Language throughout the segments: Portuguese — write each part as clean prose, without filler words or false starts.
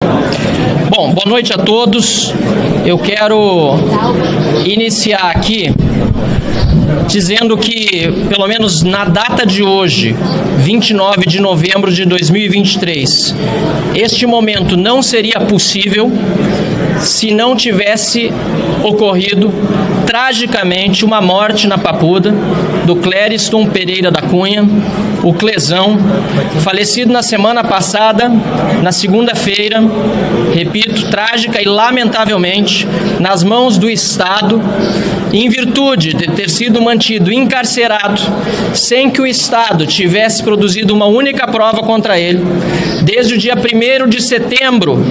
Bom, boa noite a todos. Eu quero iniciar aqui dizendo que, pelo menos na data de hoje, 29 de novembro de 2023, este momento não seria possível se não tivesse ocorrido tragicamente uma morte na Papuda do Clériston Pereira da Cunha, o Clezão, falecido na semana passada, na segunda-feira, repito, trágica e lamentavelmente, nas mãos do Estado, em virtude de ter sido mantido encarcerado, sem que o Estado tivesse produzido uma única prova contra ele, desde o dia 1º de setembro,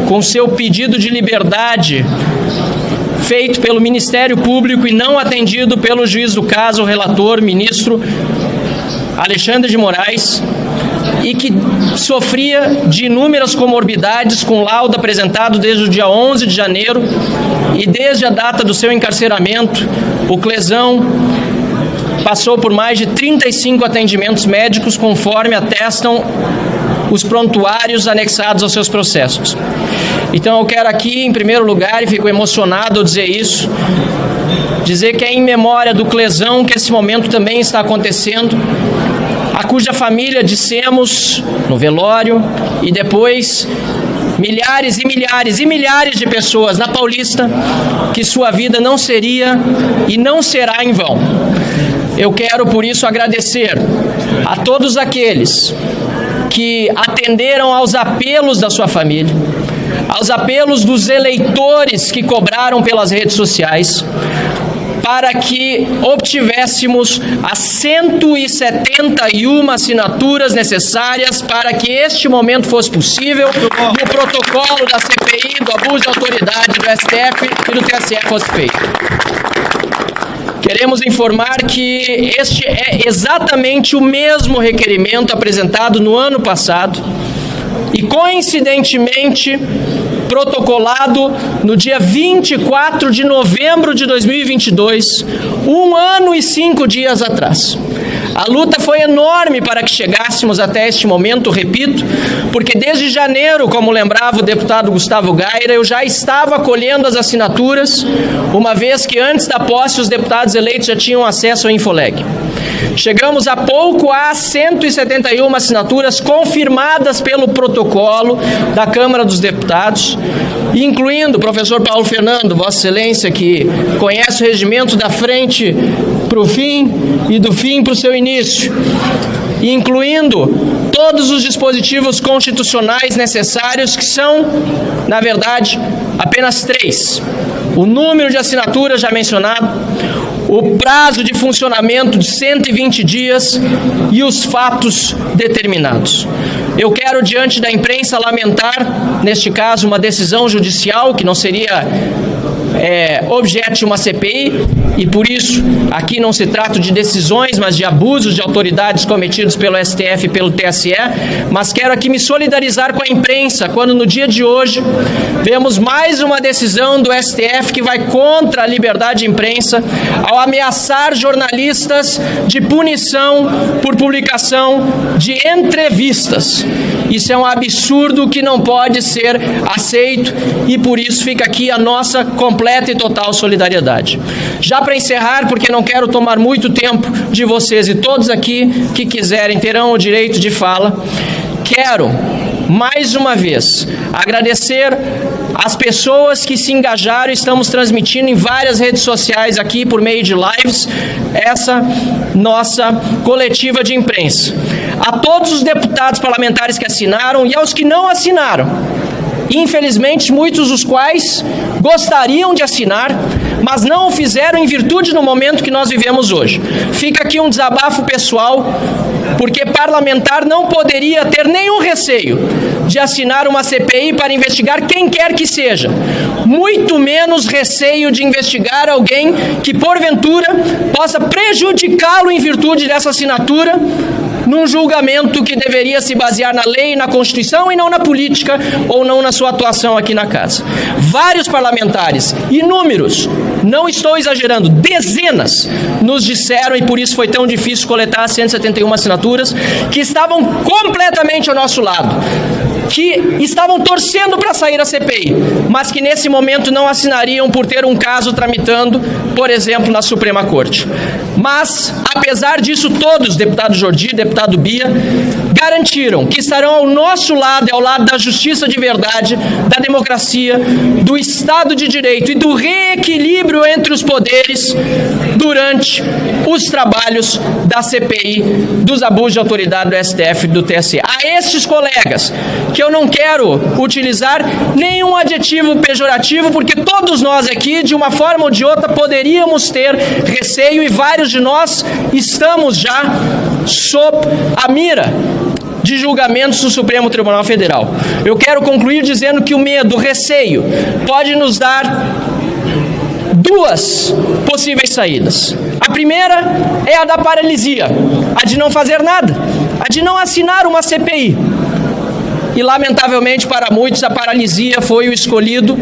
com seu pedido de liberdade feito pelo Ministério Público e não atendido pelo juiz do caso, o relator, ministro Alexandre de Moraes, e que sofria de inúmeras comorbidades, com laudo apresentado desde o dia 11 de janeiro, e desde a data do seu encarceramento, o Clezão passou por mais de 35 atendimentos médicos, conforme atestam os prontuários anexados aos seus processos. Então eu quero aqui, em primeiro lugar, e fico emocionado ao dizer isso, dizer que é em memória do Clezão que esse momento também está acontecendo, a cuja família dissemos no velório, e depois milhares e milhares e milhares de pessoas na Paulista, que sua vida não seria e não será em vão. Eu quero, por isso, agradecer a todos aqueles que atenderam aos apelos da sua família, aos apelos dos eleitores que cobraram pelas redes sociais, para que obtivéssemos as 171 assinaturas necessárias para que este momento fosse possível e o protocolo da CPI, do abuso de autoridade do STF e do TSE fosse feito. Queremos informar que este é exatamente o mesmo requerimento apresentado no ano passado e, coincidentemente, protocolado no dia 24 de novembro de 2022, 1 ano e 5 dias atrás. A luta foi enorme para que chegássemos até este momento, repito, porque desde janeiro, como lembrava o deputado Gustavo Gaira, eu já estava colhendo as assinaturas, uma vez que antes da posse os deputados eleitos já tinham acesso ao Infoleg. Chegamos há pouco a 171 assinaturas confirmadas pelo protocolo da Câmara dos Deputados, incluindo o professor Paulo Fernando, Vossa Excelência, que conhece o regimento da frente para o fim e do fim para o seu início, incluindo todos os dispositivos constitucionais necessários, que são, na verdade, apenas 3. O número de assinaturas já mencionado, o prazo de funcionamento de 120 dias e os fatos determinados. Eu quero, diante da imprensa, lamentar, neste caso, uma decisão judicial que não seria objeto de uma CPI, e por isso aqui não se trata de decisões, mas de abusos de autoridades cometidos pelo STF e pelo TSE, mas quero aqui me solidarizar com a imprensa, quando no dia de hoje vemos mais uma decisão do STF que vai contra a liberdade de imprensa, ao ameaçar jornalistas de punição por publicação de entrevistas. Isso é um absurdo que não pode ser aceito, e por isso fica aqui a nossa completa e total solidariedade. Já para encerrar, porque não quero tomar muito tempo de vocês, e todos aqui que quiserem terão o direito de fala, quero, mais uma vez, agradecer as pessoas que se engajaram. Estamos transmitindo em várias redes sociais aqui, por meio de lives, essa nossa coletiva de imprensa. A todos os deputados parlamentares que assinaram e aos que não assinaram, infelizmente muitos dos quais gostariam de assinar, mas não o fizeram em virtude do momento que nós vivemos hoje. Fica aqui um desabafo pessoal, porque parlamentar não poderia ter nenhum receio de assinar uma CPI para investigar quem quer que seja, muito menos receio de investigar alguém que, porventura, possa prejudicá-lo em virtude dessa assinatura, num julgamento que deveria se basear na lei e na Constituição e não na política ou não na sua atuação aqui na casa. Vários parlamentares, inúmeros, não estou exagerando, dezenas, nos disseram, e por isso foi tão difícil coletar 171 assinaturas, que estavam completamente ao nosso lado. que estavam torcendo para sair a CPI, mas que nesse momento não assinariam por ter um caso tramitando, por exemplo, na Suprema Corte. Mas, apesar disso, todos, deputado Jordi, deputado Bia, garantiram que estarão ao nosso lado, ao lado da justiça de verdade, da democracia, do Estado de Direito e do reequilíbrio entre os poderes durante os trabalhos da CPI dos abusos de autoridade do STF e do TSE. A estes colegas, que eu não quero utilizar nenhum adjetivo pejorativo, porque todos nós aqui, de uma forma ou de outra, poderíamos ter receio, e vários de nós estamos já sob a mira de julgamentos do Supremo Tribunal Federal. Eu quero concluir dizendo que o medo, o receio, pode nos dar duas possíveis saídas. A primeira é a da paralisia, a de não fazer nada, a de não assinar uma CPI. E, lamentavelmente, para muitos, a paralisia foi o escolhido,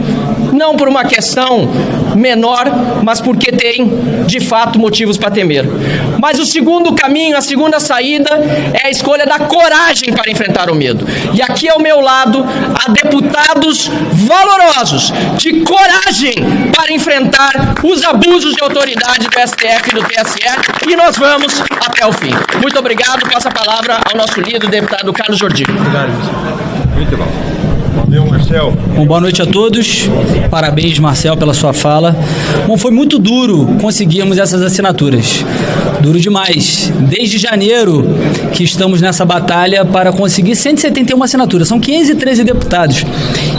não por uma questão menor, mas porque tem, de fato, motivos para temer. Mas o segundo caminho, a segunda saída, é a escolha da coragem para enfrentar o medo. E aqui ao meu lado, há deputados valorosos, de coragem para enfrentar os abusos de autoridade do STF e do TSE, e nós vamos até o fim. Muito obrigado. Passo a palavra ao nosso líder, o deputado Carlos Jordi. Obrigado. Muito bom. Valeu, Marcel. Bom, boa noite a todos. Parabéns, Marcel, pela sua fala. Bom, foi muito duro conseguirmos essas assinaturas. Duro demais. Desde janeiro que estamos nessa batalha para conseguir 171 assinaturas. São 513 deputados.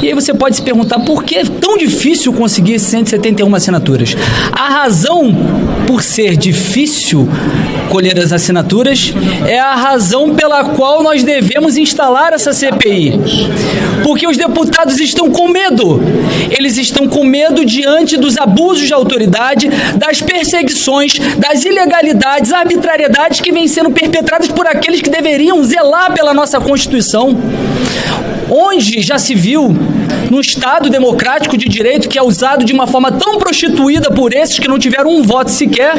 E aí você pode se perguntar por que é tão difícil conseguir 171 assinaturas. A razão por ser difícil colher as assinaturas é a razão pela qual nós devemos instalar essa CPI. Porque os deputados estão com medo. Eles estão com medo diante dos abusos de autoridade, das perseguições, das ilegalidades, arbitrariedades que vêm sendo perpetradas por aqueles que deveriam zelar pela nossa Constituição. Onde já se viu, num Estado democrático de direito que é usado de uma forma tão prostituída por esses que não tiveram um voto sequer,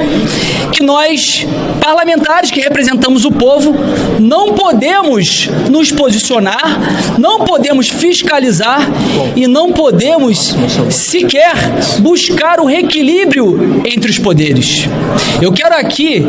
que nós, parlamentares que representamos o povo, não podemos nos posicionar, não podemos fiscalizar e não podemos sequer buscar o reequilíbrio entre os poderes. Eu quero aqui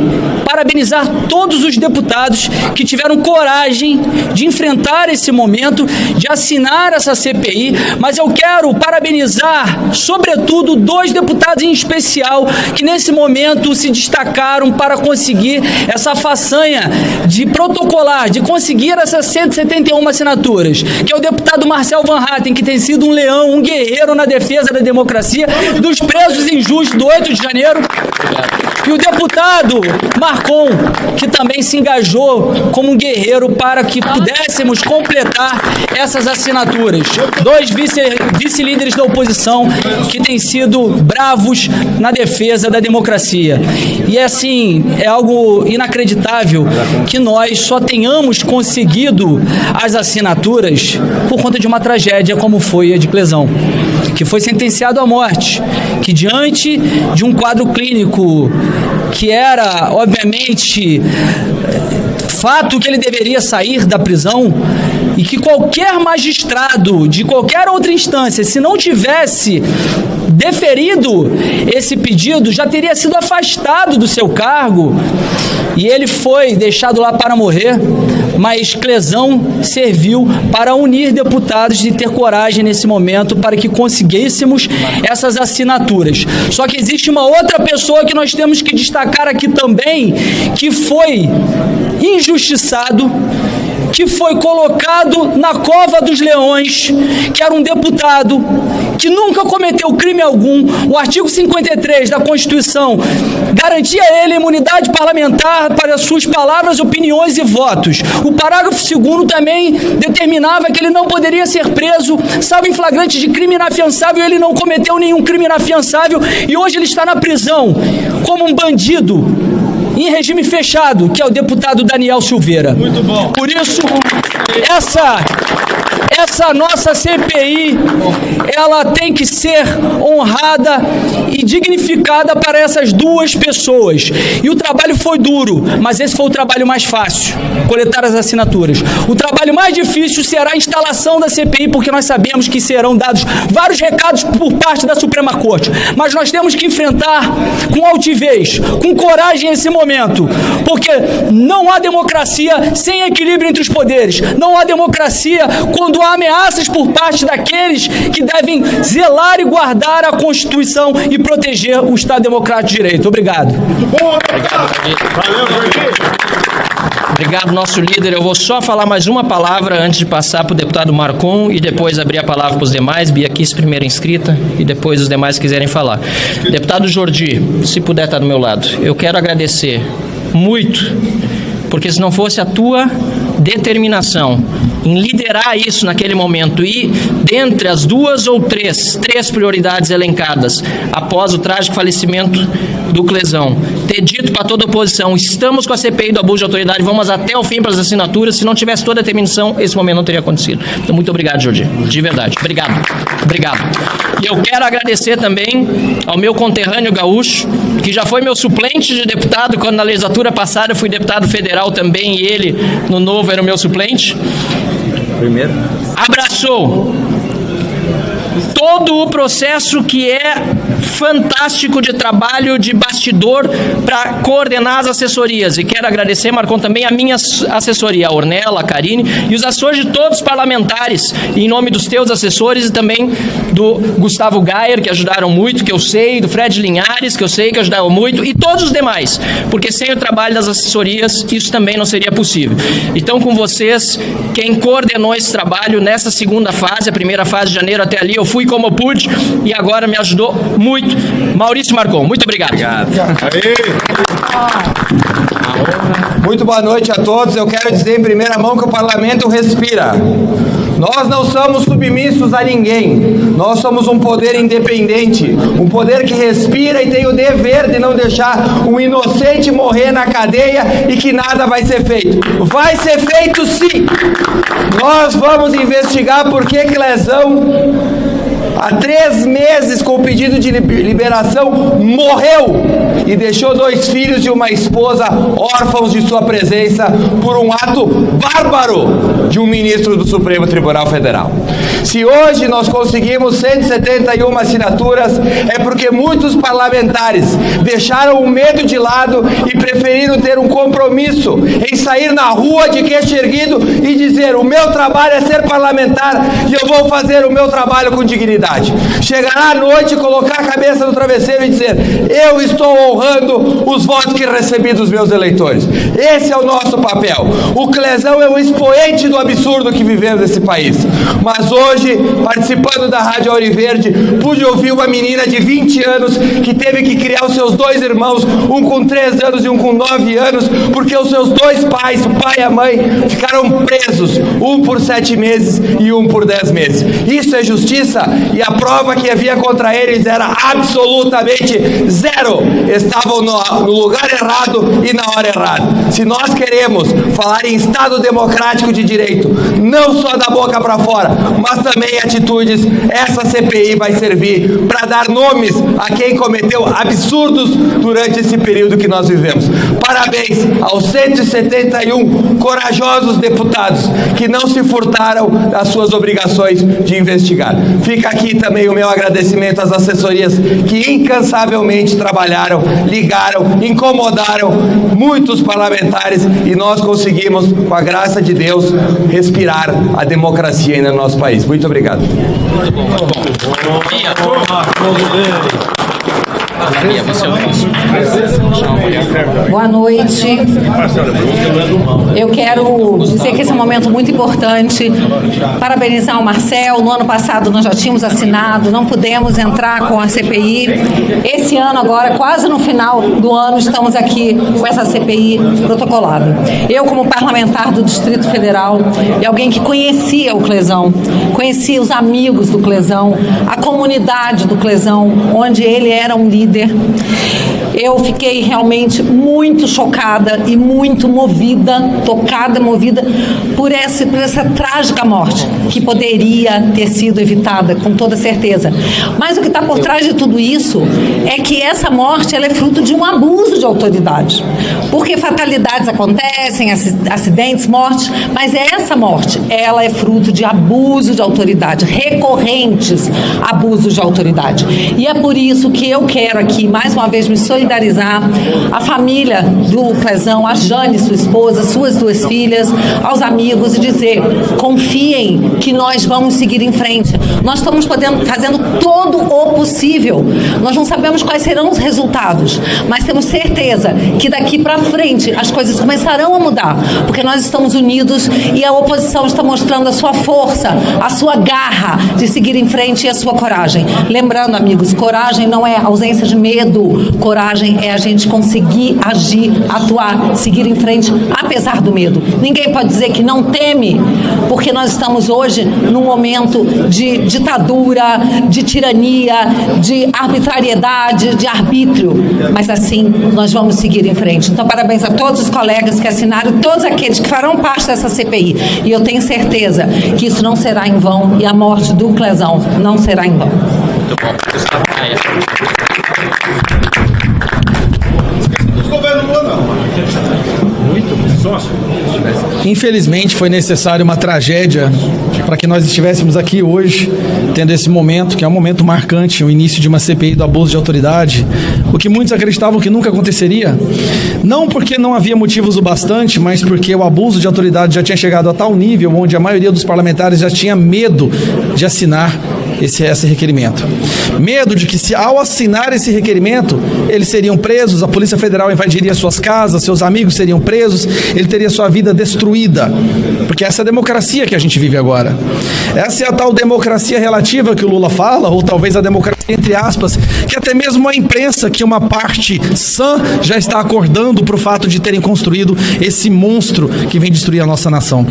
parabenizar todos os deputados que tiveram coragem de enfrentar esse momento, de assinar essa CPI, mas eu quero parabenizar, sobretudo, dois deputados em especial que nesse momento se destacaram para conseguir essa façanha de protocolar, de conseguir essas 171 assinaturas, que é o deputado Marcel Van Hatten, que tem sido um leão, um guerreiro na defesa da democracia, dos presos injustos do 8 de janeiro, e o deputado Marcon, que também se engajou como um guerreiro para que pudéssemos completar essas assinaturas. Dois vice-líderes da oposição que têm sido bravos na defesa da democracia. E assim, é algo inacreditável que nós só tenhamos conseguido as assinaturas por conta de uma tragédia como foi a de Clezão, que foi sentenciado à morte, que diante de um quadro clínico que era, obviamente, fato que ele deveria sair da prisão, e que qualquer magistrado de qualquer outra instância, se não tivesse deferido esse pedido, já teria sido afastado do seu cargo, e ele foi deixado lá para morrer, mas Clezão serviu para unir deputados e ter coragem nesse momento para que conseguíssemos essas assinaturas. Só que existe uma outra pessoa que nós temos que destacar aqui também, que foi injustiçado, que foi colocado na cova dos leões, que era um deputado que nunca cometeu crime algum. O artigo 53 da Constituição garantia a ele imunidade parlamentar para suas palavras, opiniões e votos. O parágrafo 2º também determinava que ele não poderia ser preso, salvo em flagrante de crime inafiançável. Ele não cometeu nenhum crime inafiançável e hoje ele está na prisão como um bandido em regime fechado, que é o deputado Daniel Silveira. Muito bom. Por isso, essa nossa CPI, ela tem que ser honrada e dignificada para essas duas pessoas. E o trabalho foi duro, mas esse foi o trabalho mais fácil, coletar as assinaturas. O trabalho mais difícil será a instalação da CPI, porque nós sabemos que serão dados vários recados por parte da Suprema Corte. Mas nós temos que enfrentar com altivez, com coragem esse momento, porque não há democracia sem equilíbrio entre os poderes. Não há democracia quando há ameaças por parte daqueles que devem zelar e guardar a Constituição e proteger o Estado Democrático de Direito. Obrigado. Obrigado, nosso líder. Eu vou só falar mais uma palavra antes de passar para o deputado Marcon e depois abrir a palavra para os demais. Bia Kiss, primeira inscrita, e depois os demais quiserem falar. Deputado Jordi, se puder estar do meu lado, eu quero agradecer muito, porque se não fosse a tua determinação em liderar isso naquele momento e, dentre as duas ou três prioridades elencadas após o trágico falecimento do Clezão, ter dito para toda a oposição, estamos com a CPI do abuso de autoridade, vamos até o fim para as assinaturas, se não tivesse toda a determinação, esse momento não teria acontecido. Então, muito obrigado, Jordi, de verdade, obrigado. E eu quero agradecer também ao meu conterrâneo gaúcho, que já foi meu suplente de deputado, quando na legislatura passada eu fui deputado federal também, e ele, no novo, era o meu suplente. Abraçou todo o processo que é fantástico de trabalho de bastidor para coordenar as assessorias. E quero agradecer, Marcon, também a minha assessoria, a Ornella, a Karine, e os assessores de todos os parlamentares, em nome dos teus assessores e também do Gustavo Gayer, que ajudaram muito, que eu sei, do Fred Linhares, que eu sei que ajudaram muito, e todos os demais, porque sem o trabalho das assessorias, isso também não seria possível. Então, com vocês, quem coordenou esse trabalho nessa segunda fase, a primeira fase de janeiro até ali, eu fui como eu pude e agora me ajudou muito. Maurício Marcon, muito obrigado. Muito boa noite a todos. Eu quero dizer em primeira mão que o parlamento respira. Nós não somos submissos a ninguém. Nós somos um poder independente, um poder que respira e tem o dever de não deixar um inocente morrer na cadeia e que nada vai ser feito. Vai ser feito sim. Nós vamos investigar por que Clezão, há 3 meses com o pedido de liberação, morreu e deixou 2 filhos e uma esposa órfãos de sua presença por um ato bárbaro de um ministro do Supremo Tribunal Federal. Se hoje nós conseguimos 171 assinaturas, é porque muitos parlamentares deixaram o medo de lado e preferiram ter um compromisso em sair na rua de queixo erguido e dizer: o meu trabalho é ser parlamentar e eu vou fazer o meu trabalho com dignidade. Chegará à noite, colocar a cabeça no travesseiro e dizer: eu estou honrando os votos que recebi dos meus eleitores. Esse é o nosso papel. O Clezão é um expoente do absurdo que vivemos nesse país. Mas hoje, participando da Rádio Auriverde, pude ouvir uma menina de 20 anos que teve que criar os seus 2 irmãos, um com 3 anos e um com 9 anos, porque os seus 2 pais, o pai e a mãe, ficaram presos, um por 7 meses e um por 10 meses. Isso é justiça? E a prova que havia contra eles era absolutamente zero. Estavam no lugar errado e na hora errada. Se nós queremos falar em Estado democrático de direito, não só da boca para fora, mas também atitudes, essa CPI vai servir para dar nomes a quem cometeu absurdos durante esse período que nós vivemos. Parabéns aos 171 corajosos deputados que não se furtaram das suas obrigações de investigar. Fica aqui também o meu agradecimento às assessorias que incansavelmente trabalharam, ligaram, incomodaram muitos parlamentares e nós conseguimos, com a graça de Deus, respirar a democracia ainda no nosso país. Muito obrigado. Boa noite. Eu quero dizer que esse é um momento muito importante. Parabenizar o Marcel. No ano passado nós já tínhamos assinado, não pudemos entrar com a CPI. Esse ano agora, quase no final do ano, estamos aqui com essa CPI protocolada. Eu, como parlamentar do Distrito Federal e alguém que conhecia o Clezão, conhecia os amigos do Clezão, a comunidade do Clezão, onde ele era um líder, líder. Eu fiquei realmente muito chocada e muito movida, tocada, movida por essa trágica morte, que poderia ter sido evitada, com toda certeza. Mas o que está por trás de tudo isso é que essa morte ela é fruto de um abuso de autoridade. Porque fatalidades acontecem, acidentes, mortes, mas essa morte, ela é fruto de abuso de autoridade, recorrentes abusos de autoridade. E é por isso que eu quero aqui, mais uma vez, me solidarizar à família do Clezão, a Jane, sua esposa, suas 2 filhas, aos amigos e dizer, confiem que nós vamos seguir em frente. Nós estamos fazendo todo o possível. Nós não sabemos quais serão os resultados, mas temos certeza que daqui para frente as coisas começarão a mudar, porque nós estamos unidos e a oposição está mostrando a sua força, a sua garra de seguir em frente e a sua coragem. Lembrando, amigos, coragem não é ausência de medo, coragem é a gente conseguir agir, atuar, seguir em frente, apesar do medo. Ninguém pode dizer que não teme, porque nós estamos hoje num momento de ditadura, de tirania, de arbitrariedade, de arbítrio, mas assim nós vamos seguir em frente. Então, parabéns a todos os colegas que assinaram, todos aqueles que farão parte dessa CPI, e eu tenho certeza que isso não será em vão e a morte do Clezão não será em vão. Muito bom. Gustavo Maia. Infelizmente foi necessária uma tragédia para que nós estivéssemos aqui hoje, tendo esse momento, que é um momento marcante, o início de uma CPI do abuso de autoridade, o que muitos acreditavam que nunca aconteceria, não porque não havia motivos o bastante, mas porque o abuso de autoridade já tinha chegado a tal nível onde a maioria dos parlamentares já tinha medo de assinar esse requerimento. Medo de que, se ao assinar esse requerimento, eles seriam presos, a Polícia Federal invadiria suas casas, seus amigos seriam presos, ele teria sua vida destruída. Porque essa é a democracia que a gente vive agora. Essa é a tal democracia relativa que o Lula fala, ou talvez a democracia entre aspas, que até mesmo a imprensa, que uma parte sã, já está acordando para o fato de terem construído esse monstro que vem destruir a nossa nação.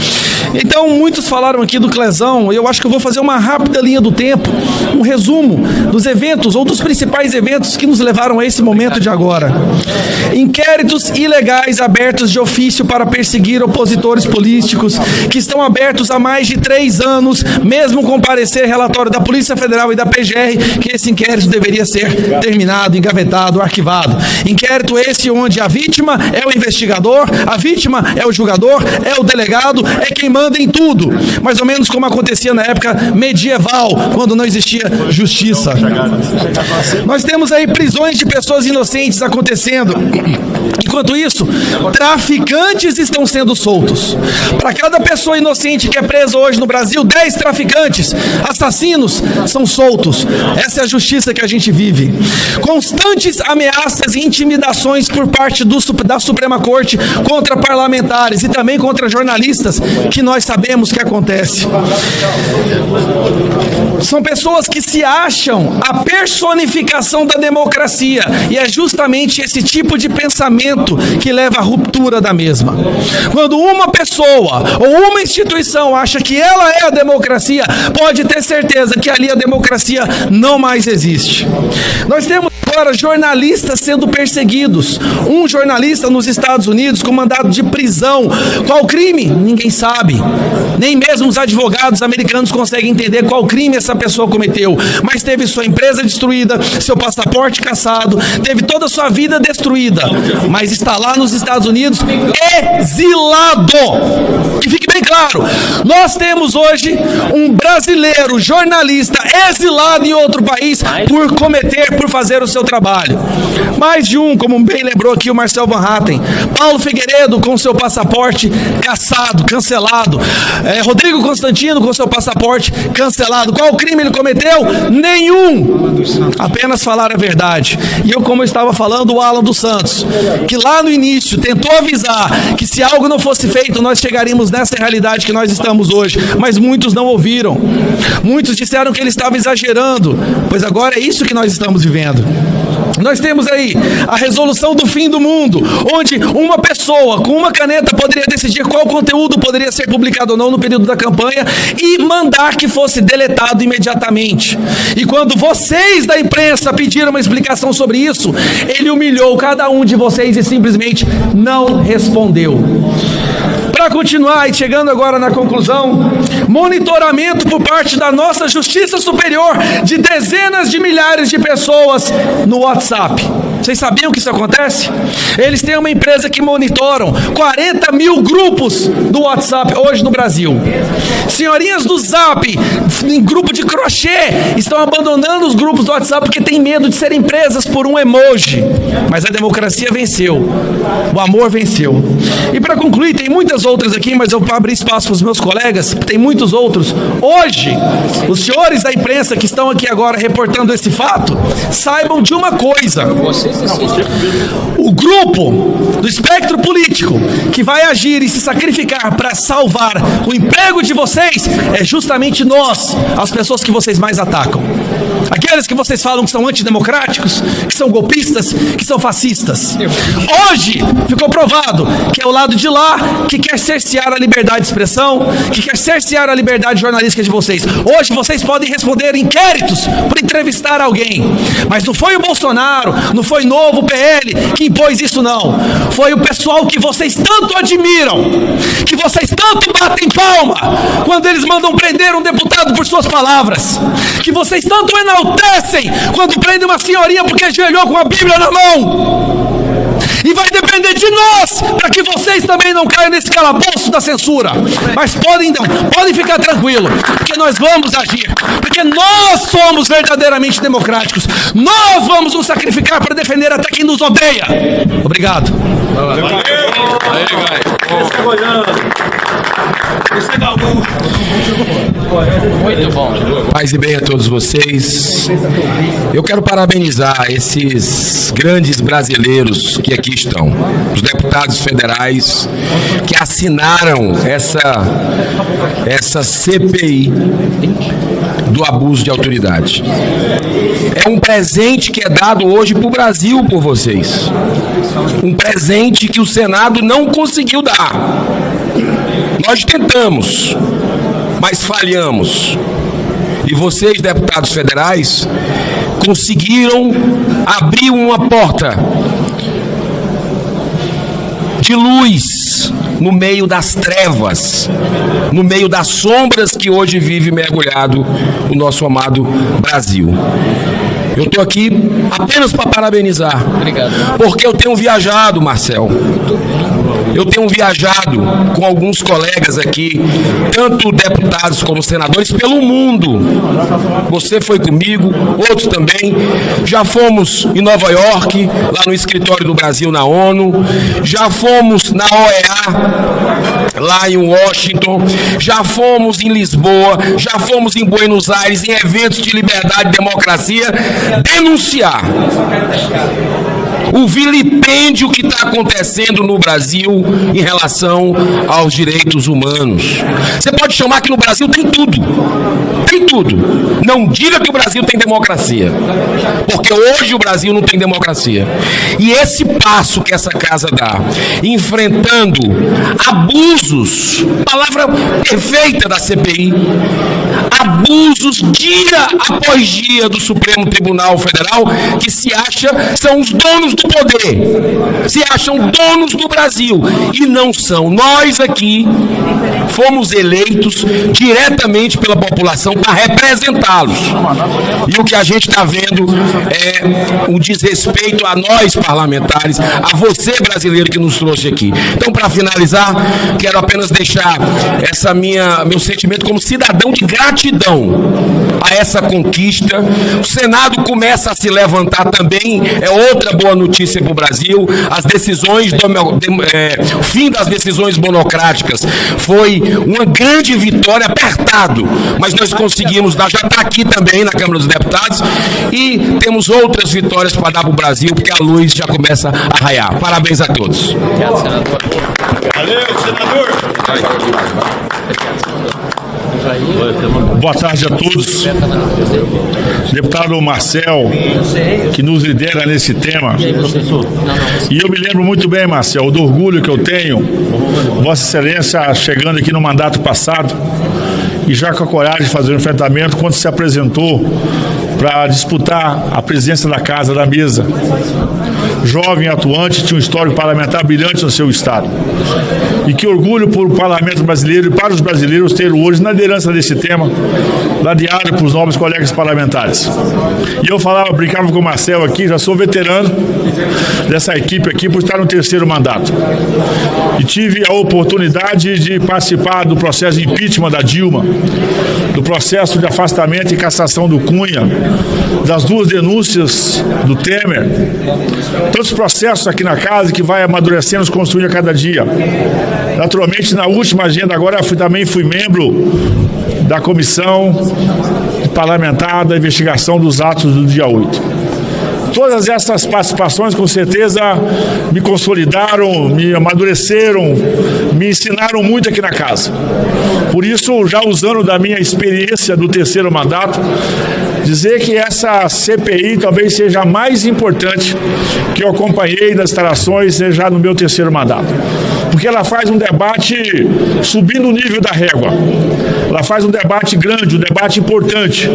Então, muitos falaram aqui do Clezão, eu acho que eu vou fazer uma rápida linha do tempo, um resumo dos eventos, ou dos principais eventos que nos levaram a esse momento de agora. Inquéritos ilegais abertos de ofício para perseguir opositores políticos, que estão abertos há mais de 3 anos, mesmo com parecer relatório da Polícia Federal e da PGR, que esse inquérito deveria ser terminado, engavetado, arquivado. Inquérito esse onde a vítima é o investigador, a vítima é o julgador, é o delegado, é quem manda em tudo. Mais ou menos como acontecia na época medieval, quando não existia justiça. Nós temos aí prisões de pessoas inocentes acontecendo. Enquanto isso, traficantes estão sendo soltos. Para cada pessoa inocente que é presa hoje no Brasil, 10 traficantes, assassinos, são soltos. Essa é a justiça que a gente vive. Constantes ameaças e intimidações por parte da Suprema Corte contra parlamentares e também contra jornalistas, que nós sabemos que acontece. São pessoas que se acham a personificação da democracia, e é justamente esse tipo de pensamento que leva à ruptura da mesma. Quando uma pessoa ou uma instituição acha que ela é a democracia, pode ter certeza que ali a democracia não mais existe. Nós temos agora jornalistas sendo perseguidos. Um jornalista nos Estados Unidos com mandado de prisão. Qual crime? Ninguém sabe. Nem mesmo os advogados americanos conseguem entender qual crime essa pessoa cometeu. Mas teve sua empresa destruída, seu passaporte cassado, teve toda a sua vida destruída. Mas está lá nos Estados Unidos exilado. Que fique bem claro, nós temos hoje um brasileiro jornalista exilado em outro país por fazer o seu trabalho. Mais de um, como bem lembrou aqui o Marcel Van Hatten. Paulo Figueiredo com seu passaporte cassado, cancelado. Rodrigo Constantino com seu passaporte cancelado. Qual crime ele cometeu? Nenhum. Apenas falar a verdade. E eu, como eu estava falando, o Alan dos Santos, que lá no início tentou avisar que se algo não fosse feito, nós chegaríamos nessa realidade que nós estamos hoje. Mas muitos não ouviram. Muitos disseram que ele estava exagerando, pois agora é isso que nós estamos vivendo. Nós temos aí a resolução do fim do mundo, onde uma pessoa com uma caneta poderia decidir qual conteúdo poderia ser publicado ou não no período da campanha e mandar que fosse deletado imediatamente. E quando vocês da imprensa pediram uma explicação sobre isso, ele humilhou cada um de vocês e simplesmente não respondeu. Para continuar e chegando agora na conclusão, monitoramento por parte da nossa Justiça Superior de dezenas de milhares de pessoas no WhatsApp. Vocês sabiam que isso acontece? Eles têm uma empresa que monitoram 40 mil grupos do WhatsApp hoje no Brasil. Senhorinhas do Zap, em grupo de crochê, estão abandonando os grupos do WhatsApp porque têm medo de serem presas por um emoji. Mas a democracia venceu. O amor venceu. E para concluir, tem muitas outras aqui, mas eu vou abrir espaço para os meus colegas, tem muitos outros. Hoje, os senhores da imprensa que estão aqui agora reportando esse fato, saibam de uma coisa. O grupo do espectro político que vai agir e se sacrificar para salvar o emprego de vocês é justamente nós, as pessoas que vocês mais atacam. Aqueles que vocês falam que são antidemocráticos, que são golpistas, que são fascistas. Hoje ficou provado que é o lado de lá que quer cercear a liberdade de expressão, que quer cercear a liberdade jornalística de vocês. Hoje vocês podem responder inquéritos por entrevistar alguém, mas não foi o Bolsonaro, não foi Novo PL que impôs isso, não. Foi o pessoal que vocês tanto admiram, que vocês tanto batem palma quando eles mandam prender um deputado por suas palavras, que vocês tanto enaltecem quando prendem uma senhorinha porque ajoelhou com a Bíblia na mão. E vai depender de nós para que vocês também não caiam nesse calabouço da censura. Mas podem ficar tranquilos, porque nós vamos agir, porque nós somos verdadeiramente democráticos. Nós vamos nos sacrificar para defender até quem nos odeia. Obrigado. Muito bom. Paz e bem a todos vocês. Eu quero parabenizar esses grandes brasileiros que aqui estão, os deputados federais que assinaram essa CPI do abuso de autoridade. É um presente que é dado hoje para o Brasil por vocês. Um presente que o Senado não conseguiu dar. Nós tentamos, mas falhamos. E vocês, deputados federais, conseguiram abrir uma porta de luz no meio das trevas, no meio das sombras que hoje vive mergulhado o nosso amado Brasil. Eu estou aqui apenas para parabenizar. Obrigado. Porque eu tenho viajado, Marcel. Eu tenho viajado com alguns colegas aqui, tanto deputados como senadores, pelo mundo. Você foi comigo, outros também. Já fomos em Nova York, lá no escritório do Brasil na ONU. Já fomos na OEA, lá em Washington. Já fomos em Lisboa. Já fomos em Buenos Aires, em eventos de liberdade e democracia, denunciar o vilipêndio que está acontecendo no Brasil em relação aos direitos humanos. Você pode chamar que no Brasil tem tudo. Tem tudo. Não diga que o Brasil tem democracia. Porque hoje o Brasil não tem democracia. E esse passo que essa casa dá, enfrentando abusos, palavra perfeita da CPI, abusos dia após dia do Supremo Tribunal Federal, que se acha são os donos do poder, se acham donos do Brasil, e não são. Nós aqui fomos eleitos diretamente pela população para representá-los, e o que a gente está vendo é um desrespeito a nós parlamentares, a você brasileiro que nos trouxe aqui. Então, para finalizar, quero apenas deixar meu sentimento como cidadão de gratidão a essa conquista. O Senado começa a se levantar também, é outra boa notícia para o Brasil. As decisões, o fim das decisões monocráticas foi uma grande vitória, apertado, mas nós conseguimos dar, já está aqui também na Câmara dos Deputados, e temos outras vitórias para dar para o Brasil, porque a luz já começa a raiar. Parabéns a todos. Obrigado, senador. Valeu, senador. Boa tarde a todos. Deputado Marcel, que nos lidera nesse tema. E eu me lembro muito bem, Marcel, do orgulho que eu tenho, Vossa Excelência chegando aqui no mandato passado e já com a coragem de fazer o enfrentamento quando se apresentou para disputar a presidência da Casa da Mesa. Jovem atuante, tinha um histórico parlamentar brilhante no seu estado. E que orgulho por o parlamento brasileiro e para os brasileiros ter hoje na liderança desse tema, ladeado por os nobres colegas parlamentares. E eu brincava com o Marcel aqui, já sou veterano dessa equipe aqui por estar no terceiro mandato. E tive a oportunidade de participar do processo de impeachment da Dilma, do processo de afastamento e cassação do Cunha, das duas denúncias do Temer, tantos processos aqui na casa que vai amadurecendo, se construindo a cada dia. Naturalmente, na última agenda agora, também fui membro da comissão parlamentar da investigação dos atos do dia 8. Todas essas participações, com certeza, me consolidaram, me amadureceram, me ensinaram muito aqui na casa. Por isso, já usando da minha experiência do terceiro mandato, dizer que essa CPI talvez seja a mais importante que eu acompanhei nas instalações já no meu terceiro mandato. Porque ela faz um debate subindo o nível da régua. Ela faz um debate grande, um debate importante.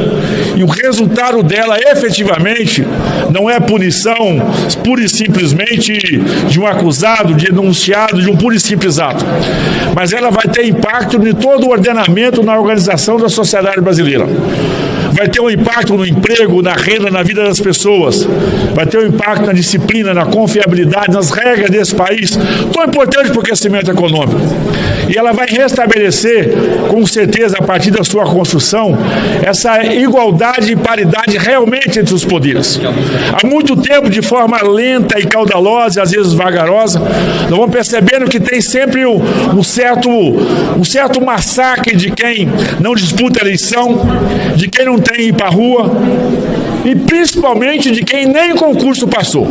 E o resultado dela, efetivamente, não é punição pura e simplesmente de um acusado, de denunciado, de um puro e simples ato. Mas ela vai ter impacto em todo o ordenamento na organização da sociedade brasileira. Vai ter um impacto no emprego, na renda, na vida das pessoas. Vai ter um impacto na disciplina, na confiabilidade, nas regras desse país, tão importante para o crescimento econômico. E ela vai restabelecer, com certeza, a partir da sua construção, essa igualdade e paridade realmente entre os poderes. Há muito tempo, de forma lenta e caudalosa, às vezes vagarosa, nós vamos percebendo que tem sempre um certo massacre de quem não disputa eleição, de quem não tem que ir para a rua e principalmente de quem nem o concurso passou.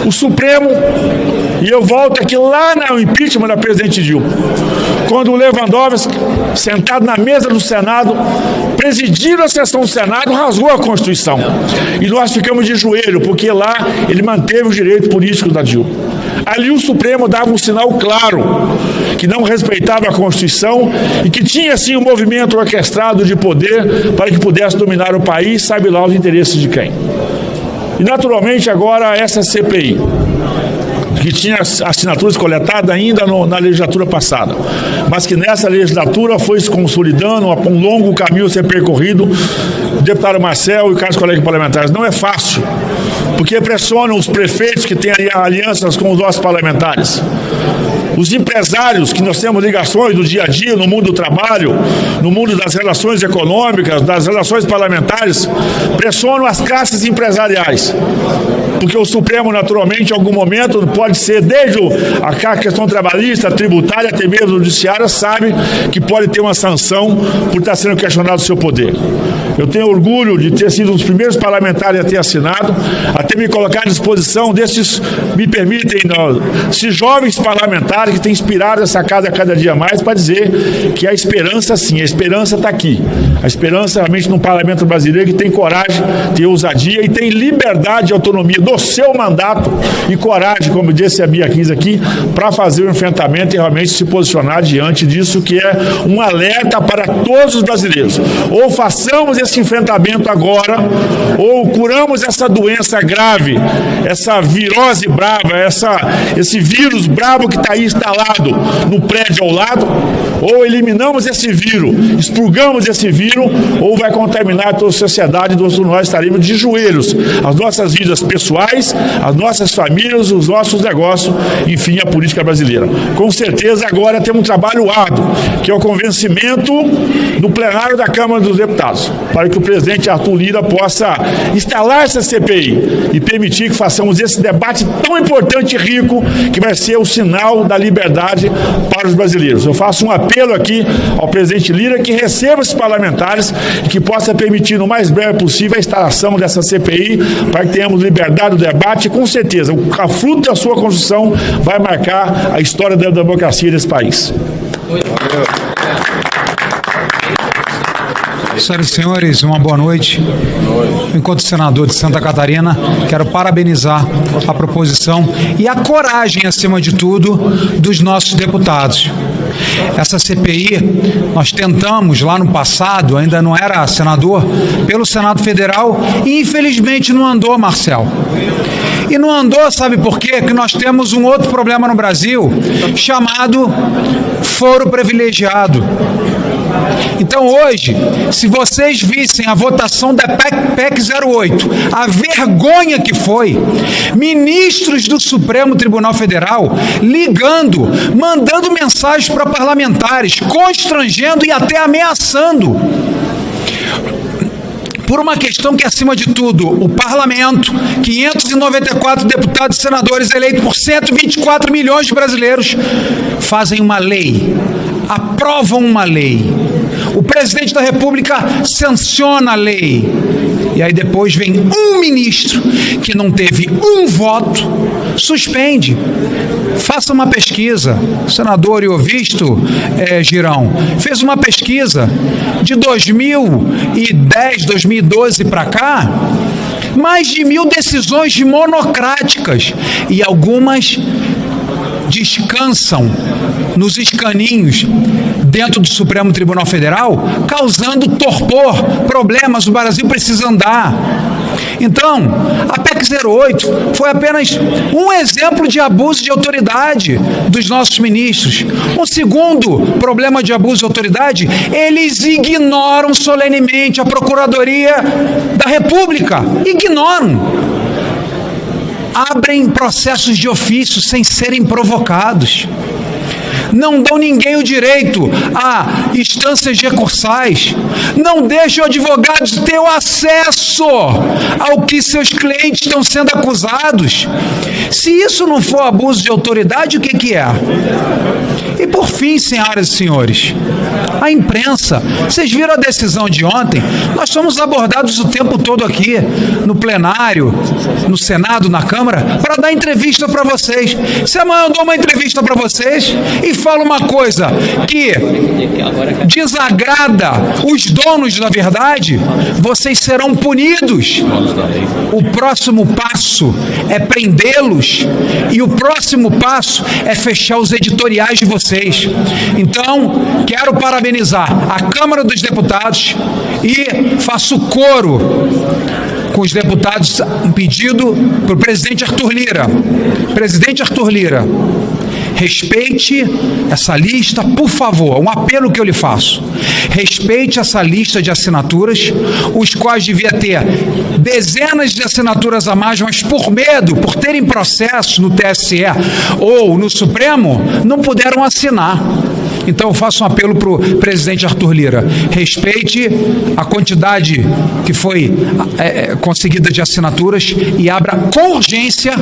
O Supremo, e eu volto aqui lá no impeachment da presidente Dilma, quando o Lewandowski, sentado na mesa do Senado, presidindo a sessão do Senado, rasgou a Constituição. E nós ficamos de joelho, porque lá ele manteve os direitos políticos da Dilma. Ali o Supremo dava um sinal claro que não respeitava a Constituição e que tinha, sim, um movimento orquestrado de poder para que pudesse dominar o país, sabe lá os interesses de quem. E, naturalmente, agora essa CPI, que tinha assinaturas coletadas ainda na legislatura passada, mas que nessa legislatura foi se consolidando, um longo caminho a ser percorrido. O deputado Marcel e caros colegas parlamentares, não é fácil, porque pressionam os prefeitos que têm alianças com os nossos parlamentares. Os empresários, que nós temos ligações do dia a dia no mundo do trabalho, no mundo das relações econômicas, das relações parlamentares, pressionam as classes empresariais. Porque o Supremo, naturalmente, em algum momento, pode ser desde a questão trabalhista, tributária, até mesmo judiciária, sabe que pode ter uma sanção por estar sendo questionado o seu poder. Eu tenho orgulho de ter sido um dos primeiros parlamentares a ter assinado, a ter me colocado à disposição desses, me permitem, esses jovens parlamentares que têm inspirado essa casa a cada dia mais para dizer que a esperança, sim, a esperança está aqui. A esperança realmente no parlamento brasileiro que tem coragem, tem ousadia e tem liberdade e autonomia do seu mandato e coragem, como disse a Bia 15 aqui, para fazer o enfrentamento e realmente se posicionar diante disso, que é um alerta para todos os brasileiros. Ou façamos esse enfrentamento agora, ou curamos essa doença grave, essa virose brava, esse vírus bravo que está aí instalado no prédio ao lado, ou eliminamos esse vírus, expurgamos esse vírus, ou vai contaminar toda a sociedade, nós estaremos de joelhos, as nossas vidas pessoais, as nossas famílias, os nossos negócios, enfim, a política brasileira. Com certeza agora temos um trabalho árduo, que é o convencimento do plenário da Câmara dos Deputados, para que o presidente Arthur Lira possa instalar essa CPI e permitir que façamos esse debate tão importante e rico, que vai ser o sinal da liberdade para os brasileiros. Eu faço um apelo aqui ao presidente Lira que receba esses parlamentares e que possa permitir no mais breve possível a instalação dessa CPI para que tenhamos liberdade do debate e, com certeza, a fruto da sua construção vai marcar a história da democracia desse país. Senhoras e senhores, uma boa noite. Enquanto senador de Santa Catarina, quero parabenizar a proposição e a coragem, acima de tudo, dos nossos deputados. Essa CPI, nós tentamos lá no passado, ainda não era senador, pelo Senado Federal e infelizmente não andou, Marcel. E não andou, sabe por quê? Que nós temos um outro problema no Brasil, chamado foro privilegiado. Então hoje, se vocês vissem a votação da PEC 08, a vergonha que foi, ministros do Supremo Tribunal Federal ligando, mandando mensagens para parlamentares, constrangendo e até ameaçando. Por uma questão que, acima de tudo, o parlamento, 594 deputados e senadores eleitos por 124 milhões de brasileiros, fazem uma lei, aprovam uma lei. O presidente da República sanciona a lei. E aí depois vem um ministro que não teve um voto, suspende. Faça uma pesquisa. O senador Iovisto Girão fez uma pesquisa de 2010, 2012 para cá, mais de 1.000 decisões monocráticas e algumas descansam nos escaninhos dentro do Supremo Tribunal Federal, causando torpor, problemas. O Brasil precisa andar. Então, a PEC 08 foi apenas um exemplo de abuso de autoridade dos nossos ministros. Um segundo problema de abuso de autoridade, eles ignoram solenemente a Procuradoria da República. Ignoram. Abrem processos de ofício sem serem provocados. Não dão ninguém o direito a instâncias recursais. Não deixam advogados ter o acesso ao que seus clientes estão sendo acusados. Se isso não for abuso de autoridade, o que é? E por fim, senhoras e senhores, a imprensa. Vocês viram a decisão de ontem? Nós somos abordados o tempo todo aqui, no plenário, no Senado, na Câmara, para dar entrevista para vocês. Se amanhã eu dou uma entrevista para vocês e falo uma coisa que desagrada os donos da verdade, vocês serão punidos. O próximo passo é prendê-los e o próximo passo é fechar os editoriais de vocês. Então, quero parabenizar a Câmara dos Deputados e faço coro com os deputados, um pedido para o presidente Arthur Lira. Presidente Arthur Lira, respeite essa lista, por favor, um apelo que eu lhe faço. Respeite essa lista de assinaturas, os quais devia ter dezenas de assinaturas a mais, mas por medo, por terem processos no TSE ou no Supremo, não puderam assinar. Então eu faço um apelo para o presidente Arthur Lira. Respeite a quantidade que foi conseguida de assinaturas e abra com urgência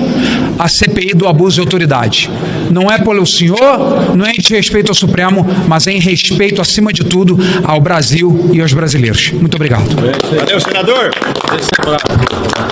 a CPI do abuso de autoridade. Não é pelo senhor, não é em respeito ao Supremo, mas é em respeito, acima de tudo, ao Brasil e aos brasileiros. Muito obrigado. Valeu, senador.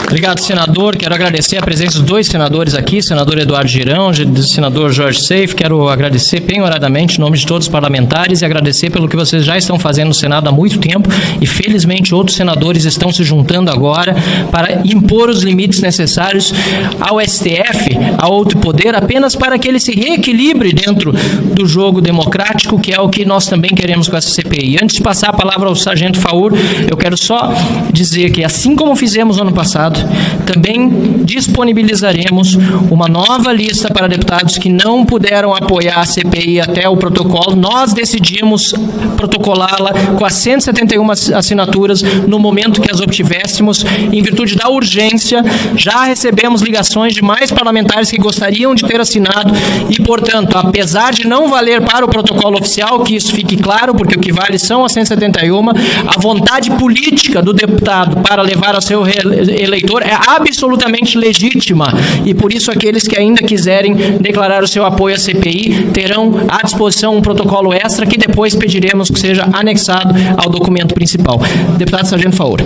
Obrigado, senador. Quero agradecer a presença dos dois senadores aqui, senador Eduardo Girão, senador Jorge Seif. Quero agradecer penhoradamente em nome de todos os parlamentares e agradecer pelo que vocês já estão fazendo no Senado há muito tempo e, felizmente, outros senadores estão se juntando agora para impor os limites necessários ao STF, a outro poder, apenas para que ele se reequilibre dentro do jogo democrático, que é o que nós também queremos com essa CPI. Antes de passar a palavra ao sargento Faur, eu quero só dizer que, assim como fizemos no ano passado, também disponibilizaremos uma nova lista para deputados que não puderam apoiar a CPI até o protocolo. Nós decidimos protocolá-la com as 171 assinaturas no momento que as obtivéssemos, em virtude da urgência. Já recebemos ligações de mais parlamentares que gostariam de ter assinado e, portanto, apesar de não valer para o protocolo oficial, que isso fique claro, porque o que vale são as 171, a vontade política do deputado para levar ao seu eleitor é absolutamente legítima e, por isso, aqueles que ainda quiserem declarar o seu apoio à CPI terão à disposição um protocolo extra que depois pediremos que seja anexado ao documento principal. Deputado Sargento Faur.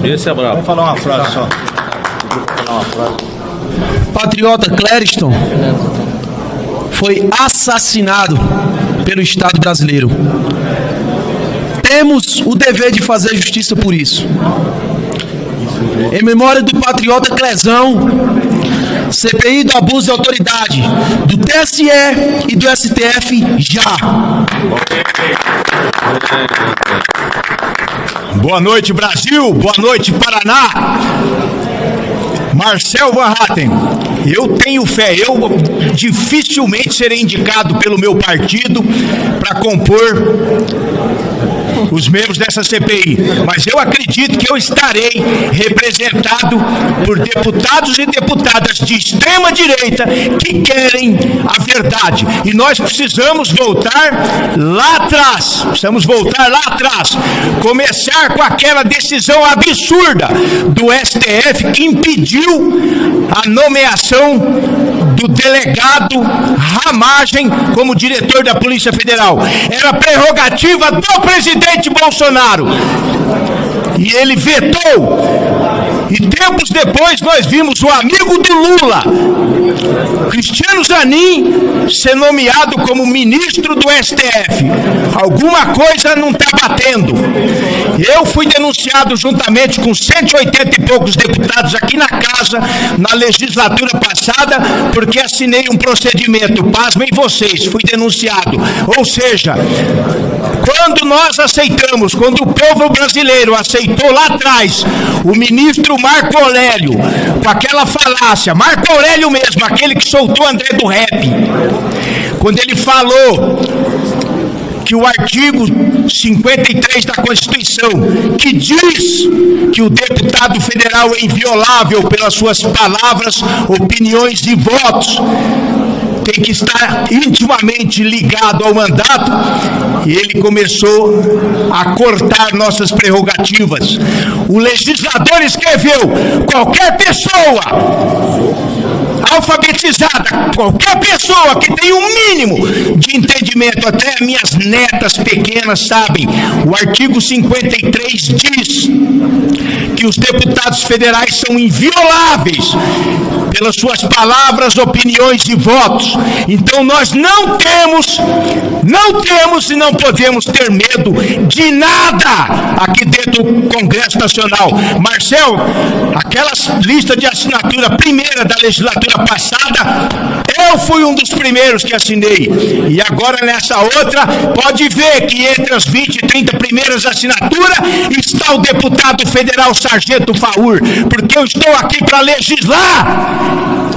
Esse é bravo. Vou falar uma frase só. Patriota Clériston foi assassinado pelo Estado brasileiro. temos o dever de fazer justiça por isso. Em memória do patriota Clezão, CPI do abuso de autoridade do TSE e do STF já. Boa noite, Brasil. Boa noite, Paraná. Marcel Van Hatten, eu tenho fé, eu dificilmente serei indicado pelo meu partido para compor os membros dessa CPI, mas eu acredito que eu estarei representado por deputados e deputadas de extrema direita que querem a verdade, e nós precisamos voltar lá atrás, começar com aquela decisão absurda do STF que impediu a nomeação do delegado Ramagem como diretor da Polícia Federal. Era prerrogativa do presidente Bolsonaro e ele vetou. E tempos depois nós vimos o amigo do Lula, Cristiano Zanin, ser nomeado como ministro do STF. Alguma coisa não está batendo. Eu fui denunciado juntamente com 180 e poucos deputados aqui na casa, na legislatura passada, porque assinei um procedimento. Pasmem vocês, fui denunciado. Ou seja, quando nós aceitamos, quando o povo brasileiro aceitou lá atrás o ministro Marco Aurélio, com aquela falácia, Marco Aurélio mesmo, aquele que soltou André do Rap, quando ele falou que o artigo 53 da Constituição, que diz que o deputado federal é inviolável pelas suas palavras, opiniões e votos, tem que estar intimamente ligado ao mandato, e ele começou a cortar nossas prerrogativas. O legislador escreveu: qualquer pessoa alfabetizada, qualquer pessoa que tem um mínimo de entendimento, até minhas netas pequenas sabem, o artigo 53 diz que os deputados federais são invioláveis pelas suas palavras, opiniões e votos. Então nós não temos e não podemos ter medo de nada aqui dentro do Congresso Nacional. Marcel, aquela lista de assinatura primeira da legislatura passada, eu fui um dos primeiros que assinei. E agora nessa outra, pode ver que entre as 20 e 30 primeiras assinaturas está o deputado federal Sargento Faur, porque eu estou aqui para legislar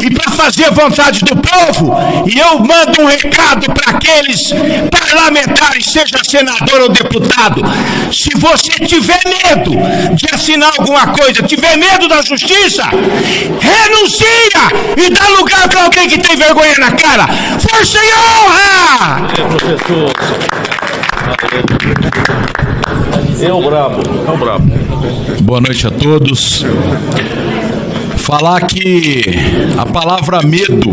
e para fazer a vontade do povo. E eu mando um recado para aqueles parlamentares, seja senador ou deputado: se você tiver medo de assinar alguma coisa, tiver medo da justiça, renuncia e dá lugar para alguém que tem vergonha na cara. Força e honra! É o brabo. Boa noite a todos. Falar que a palavra medo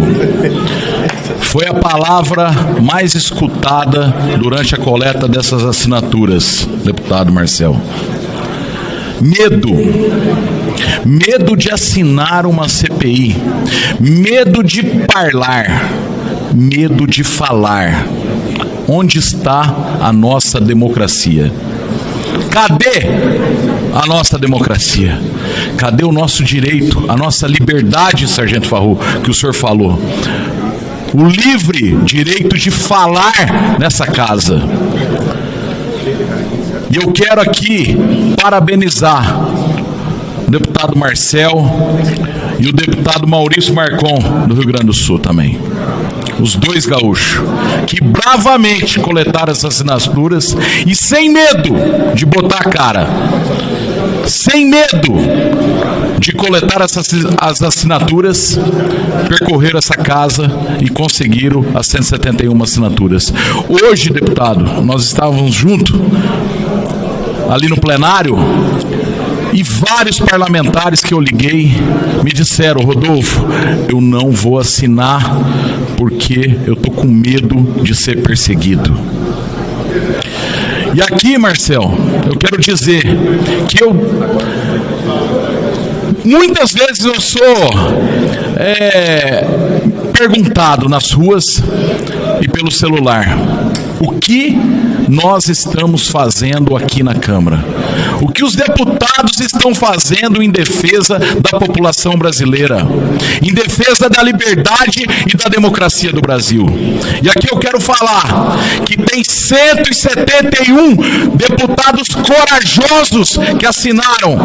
foi a palavra mais escutada durante a coleta dessas assinaturas, deputado Marcel. Medo de assinar uma CPI, medo de falar. Onde está a nossa democracia? Cadê a nossa democracia? Cadê o nosso direito, a nossa liberdade, Sargento Faur, que o senhor falou? O livre direito de falar nessa casa. E eu quero aqui parabenizar o deputado Marcel e o deputado Maurício Marcon, do Rio Grande do Sul também. Os dois gaúchos, que bravamente coletaram essas assinaturas e sem medo de botar a cara, sem medo de coletar as assinaturas, percorreram essa casa e conseguiram as 171 assinaturas. Hoje, deputado, nós estávamos juntos ali no plenário e vários parlamentares que eu liguei me disseram: Rodolfo, eu não vou assinar porque eu tô com medo de ser perseguido. E aqui, Marcel, eu quero dizer que muitas vezes eu sou perguntado nas ruas e pelo celular: o que nós estamos fazendo aqui na Câmara. O que os deputados estão fazendo em defesa da população brasileira, em defesa da liberdade e da democracia do Brasil. E aqui eu quero falar que tem 171 deputados corajosos que assinaram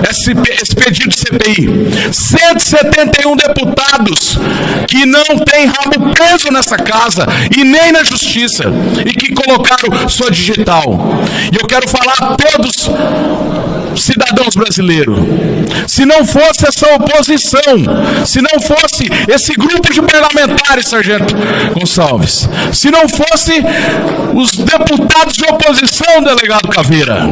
esse pedido de CPI. 171 deputados que não têm rabo preso nessa casa e nem na justiça, e que colocaram sua digital. E eu quero falar a todos cidadãos brasileiros, se não fosse essa oposição, se não fosse esse grupo de parlamentares, Sargento Gonçalves, se não fosse os deputados de oposição, delegado Caveira,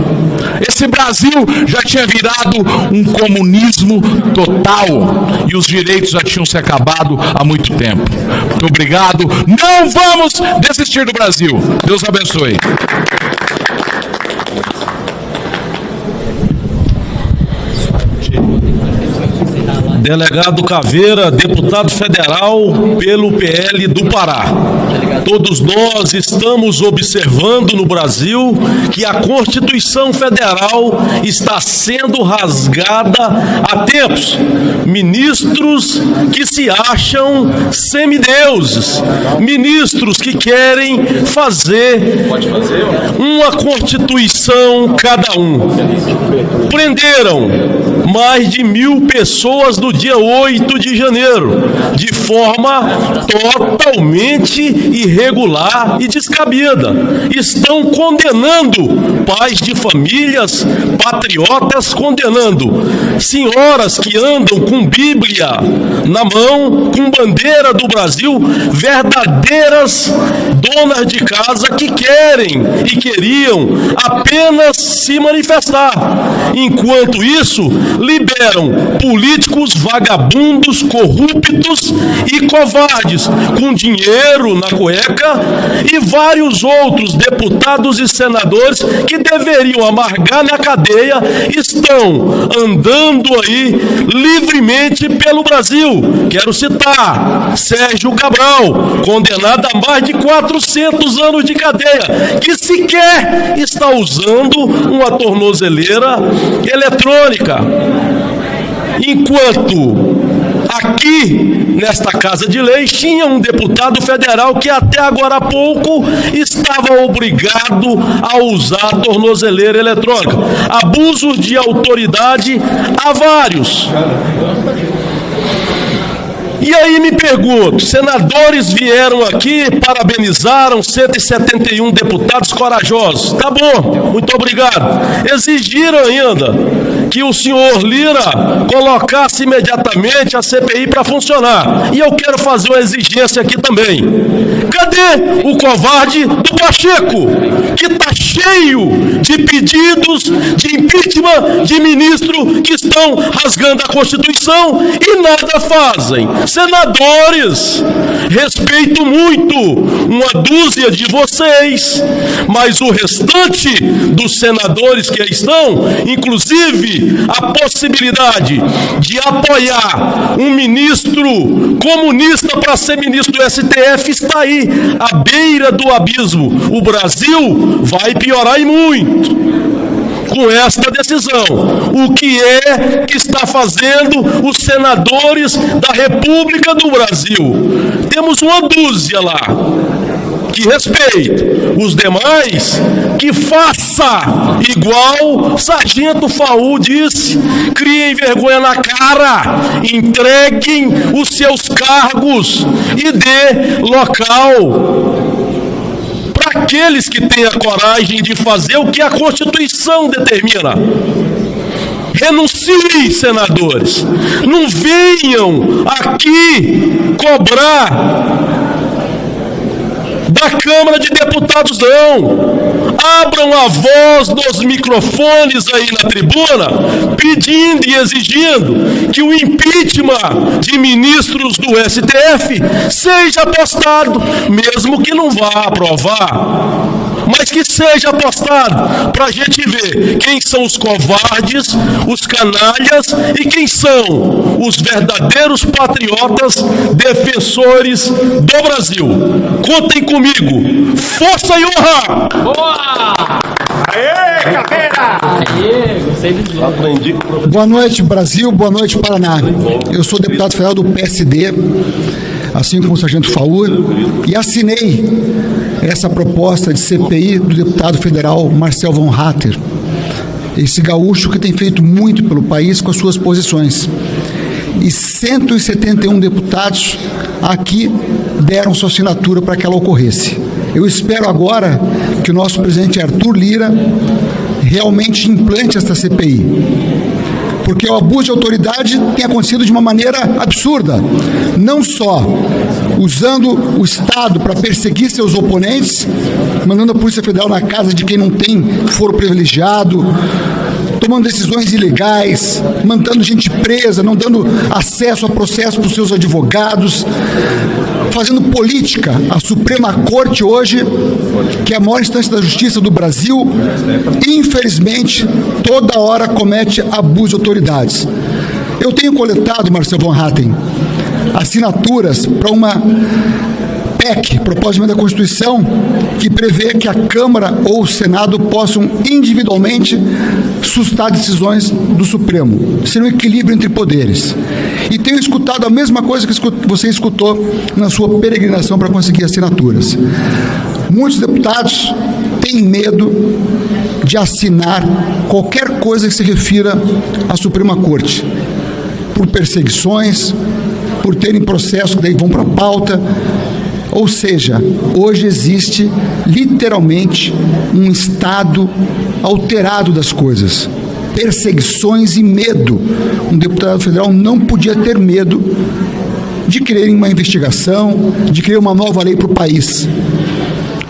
esse Brasil já tinha virado um comunismo total e os direitos já tinham se acabado há muito tempo. Muito obrigado. Não vamos desistir do Brasil. Deus abençoe. Delegado Caveira, deputado federal pelo PL do Pará. Todos nós estamos observando no Brasil que a Constituição Federal está sendo rasgada há tempos. Ministros que se acham semideuses, ministros que querem fazer uma Constituição cada um. Prenderam mais de 1.000 pessoas no dia 8 de janeiro, de forma totalmente irregular e descabida. Estão condenando pais de famílias patriotas, condenando senhoras que andam com Bíblia na mão, com bandeira do Brasil, verdadeiras donas de casa que querem e queriam apenas se manifestar. Enquanto isso, liberam políticos vagabundos, corruptos e covardes, com dinheiro na cueca, e vários outros deputados e senadores que deveriam amargar na cadeia, estão andando aí livremente pelo Brasil. Quero citar Sérgio Cabral, condenado a mais de 400 anos de cadeia, que sequer está usando uma tornozeleira eletrônica. Enquanto aqui, nesta Casa de Leis, tinha um deputado federal que até agora há pouco estava obrigado a usar a tornozeleira eletrônica. Abusos de autoridade há vários. E aí me pergunto, senadores vieram aqui, parabenizaram 171 deputados corajosos. Tá bom, muito obrigado. Exigiram ainda que o senhor Lira colocasse imediatamente a CPI para funcionar. E eu quero fazer uma exigência aqui também. Cadê o covarde do Pacheco, que está cheio de pedidos de impeachment de ministro que estão rasgando a Constituição e nada fazem? Senadores, respeito muito uma dúzia de vocês, mas o restante dos senadores que aí estão, inclusive a possibilidade de apoiar um ministro comunista para ser ministro do STF, está aí, à beira do abismo. O Brasil vai piorar e muito com esta decisão. O que é que está fazendo os senadores da República do Brasil? Temos uma dúzia lá que respeita, os demais que faça igual Sargento Faul disse: criem vergonha na cara, entreguem os seus cargos e dê local aqueles que têm a coragem de fazer o que a Constituição determina. Renunciem, senadores. Não venham aqui cobrar da Câmara de Deputados, não. Abram a voz nos microfones aí na tribuna, pedindo e exigindo que o impeachment de ministros do STF seja postado, mesmo que não vá aprovar. mas que seja postado para a gente ver quem são os covardes, os canalhas e quem são os verdadeiros patriotas defensores do Brasil. Contem comigo. Força e honra! Boa! Aê, Caveira! Boa noite, Brasil. Boa noite, Paraná. Eu sou deputado federal do PSD, assim como o sargento Faur, e assinei essa proposta de CPI do deputado federal Marcel von Hatter, esse gaúcho que tem feito muito pelo país com as suas posições. E 171 deputados aqui deram sua assinatura para que ela ocorresse. Eu espero agora que o nosso presidente Arthur Lira realmente implante esta CPI, porque o abuso de autoridade tem acontecido de uma maneira absurda, não só usando o Estado para perseguir seus oponentes, mandando a Polícia Federal na casa de quem não tem foro privilegiado, tomando decisões ilegais, mantendo gente presa, não dando acesso a processo para os seus advogados, fazendo política. A Suprema Corte hoje, que é a maior instância da justiça do Brasil, infelizmente, toda hora comete abuso de autoridades. Eu tenho coletado, Marcel von Hatter, assinaturas para uma PEC, proposta de emenda da Constituição, que prevê que a Câmara ou o Senado possam individualmente sustar decisões do Supremo, ser um equilíbrio entre poderes. E tenho escutado a mesma coisa que você escutou na sua peregrinação para conseguir assinaturas. Muitos deputados têm medo de assinar qualquer coisa que se refira à Suprema Corte, por perseguições, por terem processos que daí vão para a pauta. Ou seja, hoje existe literalmente um estado alterado das coisas, perseguições e medo. Um deputado federal não podia ter medo de querer uma investigação, de querer uma nova lei para o país.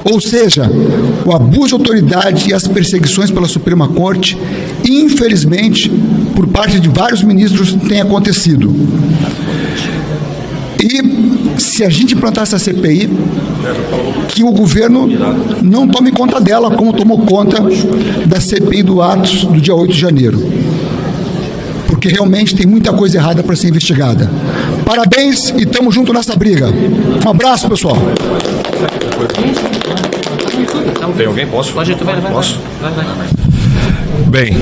Ou seja, o abuso de autoridade e as perseguições pela Suprema Corte, infelizmente, por parte de vários ministros, tem acontecido. E se a gente implantar essa CPI, que o governo não tome conta dela, como tomou conta da CPI do Atos do dia 8 de janeiro. Porque realmente tem muita coisa errada para ser investigada. Parabéns e estamos juntos nessa briga. Um abraço, pessoal. Tem alguém? Posso? Pode, Posso? vai. Bem,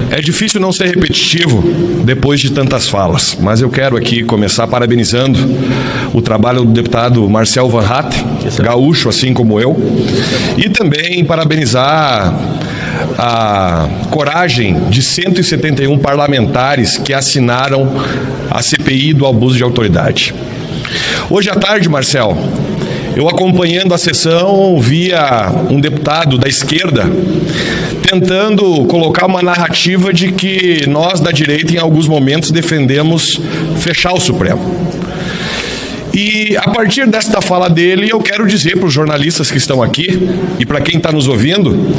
é difícil não ser repetitivo depois de tantas falas, mas eu quero aqui começar parabenizando o trabalho do deputado Marcel von Hatter, gaúcho assim como eu, e também parabenizar a coragem de 171 parlamentares que assinaram a CPI do abuso de autoridade. Hoje à tarde, Marcel, eu acompanhando a sessão, via um deputado da esquerda tentando colocar uma narrativa de que nós da direita em alguns momentos defendemos fechar o Supremo. E a partir desta fala dele, eu quero dizer para os jornalistas que estão aqui e para quem está nos ouvindo,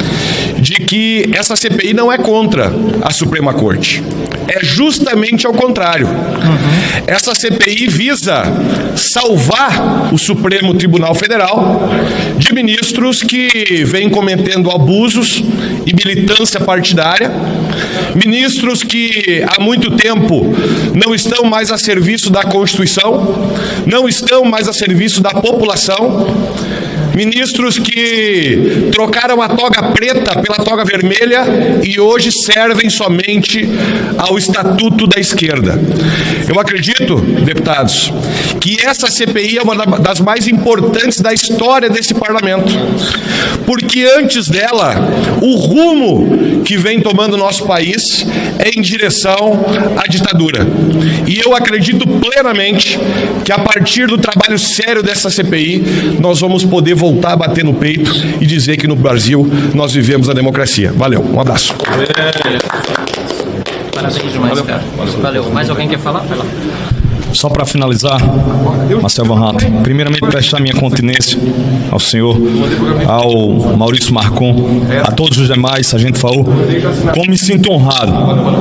de que essa CPI não é contra a Suprema Corte. É justamente ao contrário. Essa CPI visa salvar o Supremo Tribunal Federal de ministros que vêm cometendo abusos e militância partidária, ministros que há muito tempo não estão mais a serviço da Constituição, não estão mais a serviço da população, ministros que trocaram a toga preta pela toga vermelha e hoje servem somente ao estatuto da esquerda. Eu acredito, deputados, que essa CPI é uma das mais importantes da história desse parlamento, porque antes dela, o rumo que vem tomando o nosso país é em direção à ditadura. E eu acredito plenamente que a partir do trabalho sério dessa CPI, nós vamos poder voltar a bater no peito e dizer que no Brasil nós vivemos a democracia. Valeu, um abraço. Parabéns demais, cara. Valeu. Mais alguém quer falar? Vai lá. Só para finalizar, Marcel Van Hatten, primeiramente prestar minha continência ao senhor, ao Maurício Marcon, a todos os demais, Sargento Faur, como me sinto honrado,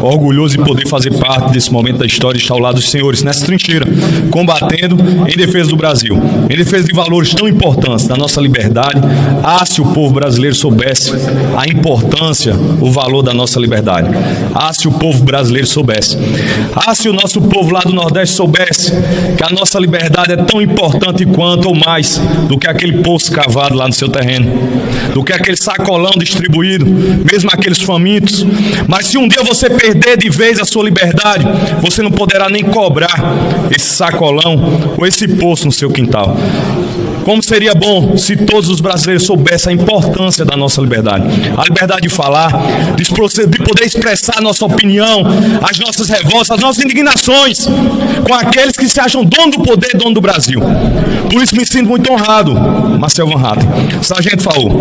orgulhoso de poder fazer parte desse momento da história e estar ao lado dos senhores nessa trincheira, combatendo em defesa do Brasil, em defesa de valores tão importantes da nossa liberdade. Se o povo brasileiro soubesse a importância, o valor da nossa liberdade. Se o povo brasileiro soubesse. Se o nosso povo lá do Nordeste soubesse que a nossa liberdade é tão importante quanto ou mais do que aquele poço cavado lá no seu terreno, do que aquele sacolão distribuído, mesmo aqueles famintos. Mas se um dia você perder de vez a sua liberdade, você não poderá nem cobrar esse sacolão ou esse poço no seu quintal. Como seria bom se todos os brasileiros soubessem a importância da nossa liberdade. A liberdade de falar, de poder expressar a nossa opinião, as nossas revoltas, as nossas indignações com aqueles que se acham dono do poder, dono do Brasil. Por isso me sinto muito honrado, Marcel Van Hatten, Sargento Faur.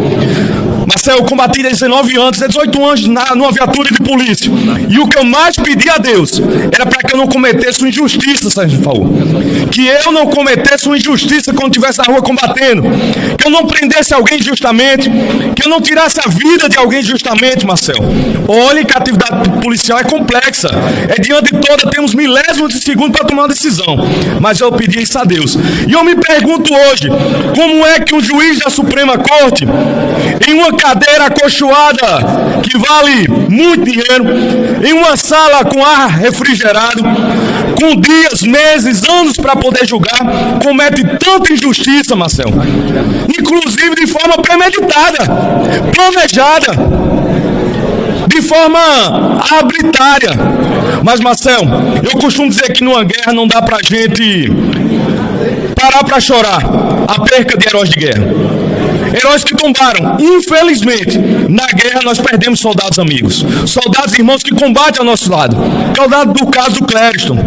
Marcel, eu combati 19 anos, 18 anos numa viatura de polícia. E o que eu mais pedi a Deus era para que eu não cometesse uma injustiça, Sargento Faur. Que eu não cometesse uma injustiça quando estivesse na rua combatendo. Que eu não prendesse alguém injustamente. Que eu não tirasse a vida de alguém injustamente, Marcel. Olha que a atividade policial é complexa. É diante de toda, temos milésimos de segundo para tomar uma decisão. Mas eu pedi isso a Deus. E eu me pergunto hoje, como é que um juiz da Suprema Corte, em uma cadeira acolchoada, que vale muito dinheiro, em uma sala com ar refrigerado, com dias, meses, anos para poder julgar, comete tanta injustiça, Marcel, inclusive de forma premeditada, planejada, de forma arbitrária. Mas, Marcel, eu costumo dizer que numa guerra não dá pra gente parar para chorar a perca de heróis de guerra. Heróis que tombaram. Infelizmente, na guerra nós perdemos soldados amigos, soldados irmãos que combatem ao nosso lado. É o caso do Clériston,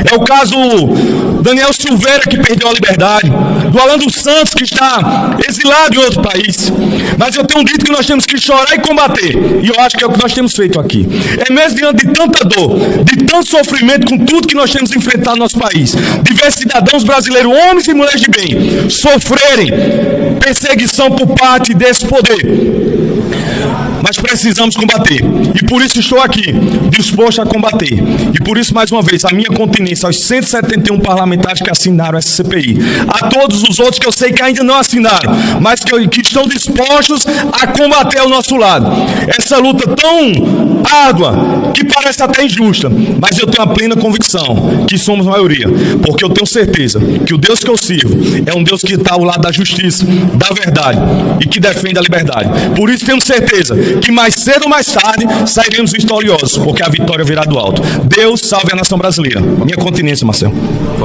é o caso do Daniel Silveira, que perdeu a liberdade, do Alan dos Santos, que está exilado em outro país. Mas eu tenho dito que nós temos que chorar e combater, e eu acho que é o que nós temos feito aqui. É mesmo diante de tanta dor, de tanto sofrimento, com tudo que nós temos enfrentado no nosso país, de ver cidadãos brasileiros, homens e mulheres de bem, sofrerem perseguição por parte desse poder. Mas precisamos combater. E por isso estou aqui, disposto a combater. E por isso, mais uma vez, a minha continência aos 171 parlamentares que assinaram essa CPI. A todos os outros que eu sei que ainda não assinaram, mas que estão dispostos a combater ao nosso lado. Essa luta tão árdua, que parece até injusta, mas eu tenho a plena convicção que somos maioria. Porque eu tenho certeza que o Deus que eu sirvo é um Deus que está ao lado da justiça, da verdade e que defende a liberdade. Por isso temos certeza que mais cedo ou mais tarde sairemos vitoriosos, porque a vitória virá do alto. Deus salve a nação brasileira. Minha continência, Marcel.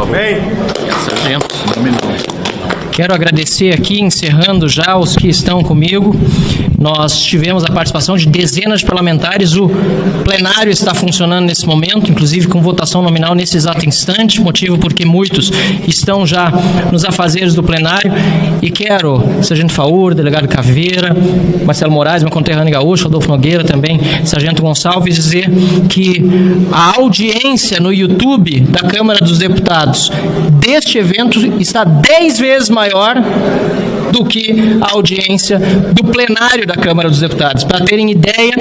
Amém. Quero agradecer aqui, encerrando já os que estão comigo. Nós tivemos a participação de dezenas de parlamentares. O plenário está funcionando nesse momento, inclusive com votação nominal nesse exato instante, motivo porque muitos estão já nos afazeres do plenário. E quero, Sargento Faur, Delegado Caveira, Marcelo Moraes, meu conterrâneo gaúcho, Adolfo Nogueira também, Sargento Gonçalves, dizer que a audiência no YouTube da Câmara dos Deputados deste evento está 10 vezes maior do que a audiência do plenário da Câmara dos Deputados, para terem ideia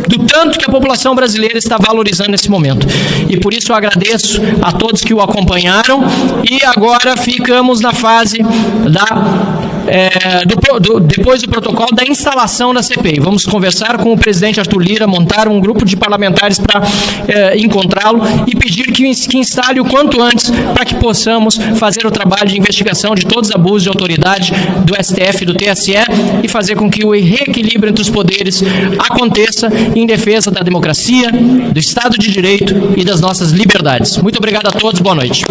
do tanto que a população brasileira está valorizando esse momento. E por isso eu agradeço a todos que o acompanharam e agora ficamos na fase depois do protocolo da instalação da CPI. Vamos conversar com o presidente Arthur Lira, montar um grupo de parlamentares para encontrá-lo e pedir que instale o quanto antes para que possamos fazer o trabalho de investigação de todos os abusos de autoridade do STF e do TSE e fazer com que o reequilíbrio entre os poderes aconteça em defesa da democracia, do Estado de Direito e das nossas liberdades. Muito obrigado a todos, boa noite.